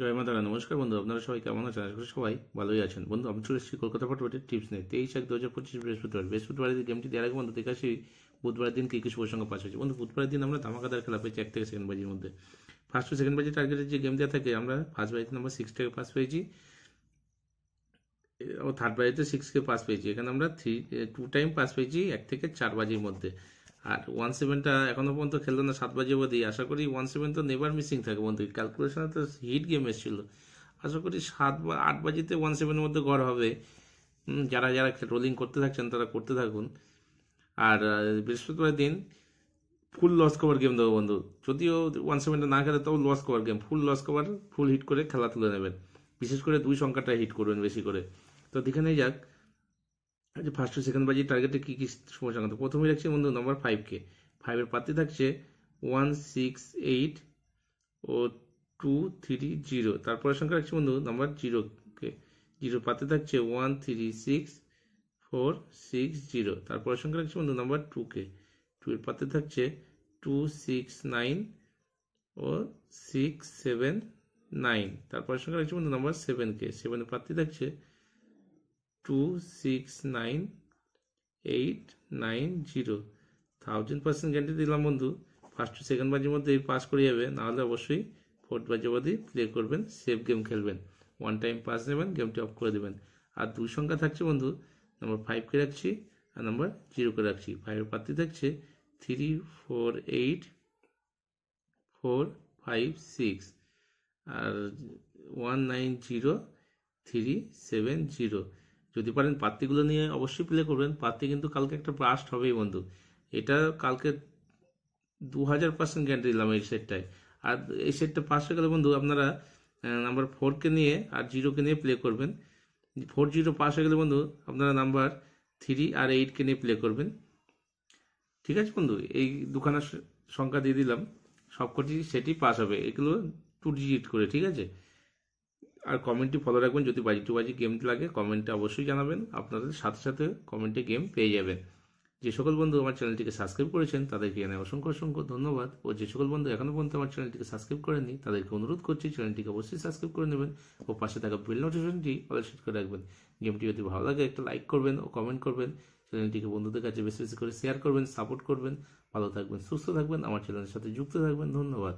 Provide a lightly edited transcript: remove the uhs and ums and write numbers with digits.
জয় মা তারা। নমস্কার বন্ধু, আপনারা সবাই কেমন আছেন? আশা করি সবাই ভালোই আছেন। বন্ধু, আমি চলে এসেছি কলকাতা ফটোফটের টিপস নিয়ে। 23/1/2025 বৃহস্পতিবার এই গেমটি দেওয়ার আগে বন্ধু দেখে আসি বুধবারের দিন কী কী শুভ সংখ্যা পাস হয়েছে। বন্ধু, বুধবারের দিন আমরা ধামাকাদার খেলা পেয়েছি 1 থেকে সেকেন্ড বাজির মধ্যে। ফার্স্ট টু সেকেন্ড বাজি টার্গেটের যে গেম দেওয়া থাকে, আমরা ফার্স্ট বাজিতে নাম্বার 6 থেকে পাস পেয়েছি ও থার্ড বাজিতে 6কে পাস পেয়েছি। এখানে আমরা 2 টাইম পাস পেয়েছি 1 থেকে 4 বাজির মধ্যে। আর 1-7টা এখনো পর্যন্ত খেললো না 7 বাজি অবধি। আশা করি 1-7 তো নেভার মিসিং থাকে বন্ধু। ক্যালকুলেশনে তো হিট গেম এসেছিল। আশা করি 7 বা 8 বাজিতে 1-7-এর মধ্যে গড় হবে। যারা যারা রোলিং করতে থাকছেন তারা করতে থাকুন। আর বৃহস্পতিবার দিন ফুল লস কভার গেম দেবো বন্ধু। যদিও 1-7টা না খেলে তাও লস কভার গেম, ফুল লস কভার, ফুল হিট করে খেলা তুলে নেবেন। বিশেষ করে 2 সংখ্যাটা হিট করবেন বেশি করে। তো দেখে নেই যাক যে ফার্স্ট টু সেকেন্ড বাজি টার্গেটে কী কী সময় সংখ্যা। প্রথমেই রাখছে বন্ধু নাম্বার 5কে। 5-এর প্রার্থী থাকছে 168 ও 230। তারপরের সংখ্যা রাখছে বন্ধু নাম্বার 0কে। 0 প্রার্থী থাকছে 136,460। তারপরের সংখ্যা রাখছে বন্ধু নাম্বার 2কে। 2-এর প্রার্থী থাকছে 269 ও 679। তারপরের সংখ্যা রাখছে বন্ধু নাম্বার 7কে। 7-এর প্রার্থী থাকছে 269,890। 1000% গ্যারান্টি দিলাম বন্ধু, ফার্স্ট টু সেকেন্ড বাজির মধ্যে পাস করে যাবে। নাহলে অবশ্যই ফোর্থ বাজি অবধি প্লে করবেন, সেফ গেম খেলবেন। 1 টাইম পাস নেবেন, গেমটি অফ করে দেবেন। আর 2 সংখ্যা থাকছে বন্ধু নাম্বার 5কে রাখছি আর নাম্বার 0কে রাখছি। 5-এর প্রার্থী থাকছে 348,456 আর 190,370। যদি পারেন পাত্তিগুলো নিয়ে অবশ্যই প্লে করবেন। পাত্তি কিন্তু কালকে একটা ব্লাস্ট হবেই বন্ধু। এটা কালকে 2000% গ্যারান্টি দিলাম এই সেটটায়। আর এই সেটটা পাস হয়ে গেলে বন্ধু আপনারা নাম্বার 4কে নিয়ে আর 0কে নিয়ে প্লে করবেন। 4-0 পাস হয়ে গেলে বন্ধু আপনারা নাম্বার 3 আর 8কে নিয়ে প্লে করবেন। ঠিক আছে বন্ধু, এই দুখানা সংখ্যা দিয়ে দিলাম, সবকটি সেটই পাস হবে। এগুলো 2 ডিজিট করে, ঠিক আছে? আর কমেন্টটি ফলো রাখবেন। যদি বাজি টু বাজি গেম লাগে কমেন্টে অবশ্যই জানাবেন। আপনাদের সাথে সাথে কমেন্টে গেম পেয়ে যাবেন। যে সকল বন্ধু আমার চ্যানেলটিকে সাবস্ক্রাইব করেছেন তাদেরকে জানাই অসংখ্য অসংখ্য ধন্যবাদ। ও যে সকল বন্ধু এখনও পর্যন্ত আমার চ্যানেলটিকে সাবস্ক্রাইব করেননি তাদেরকে অনুরোধ করছি চ্যানেলটিকে অবশ্যই সাবস্ক্রাইব করে নেবেন ও পাশে থাকা বেল নোটিফিকেশনটি অল সেট করে রাখবেন। গেমটি যদি ভালো লাগে একটা লাইক করবেন ও কমেন্ট করবেন। চ্যানেলটিকে বন্ধুদের কাছে বেশি বেশি করে শেয়ার করবেন, সাপোর্ট করবেন। ভালো থাকবেন, সুস্থ থাকবেন, আমার চ্যানেলের সাথে যুক্ত থাকবেন। ধন্যবাদ।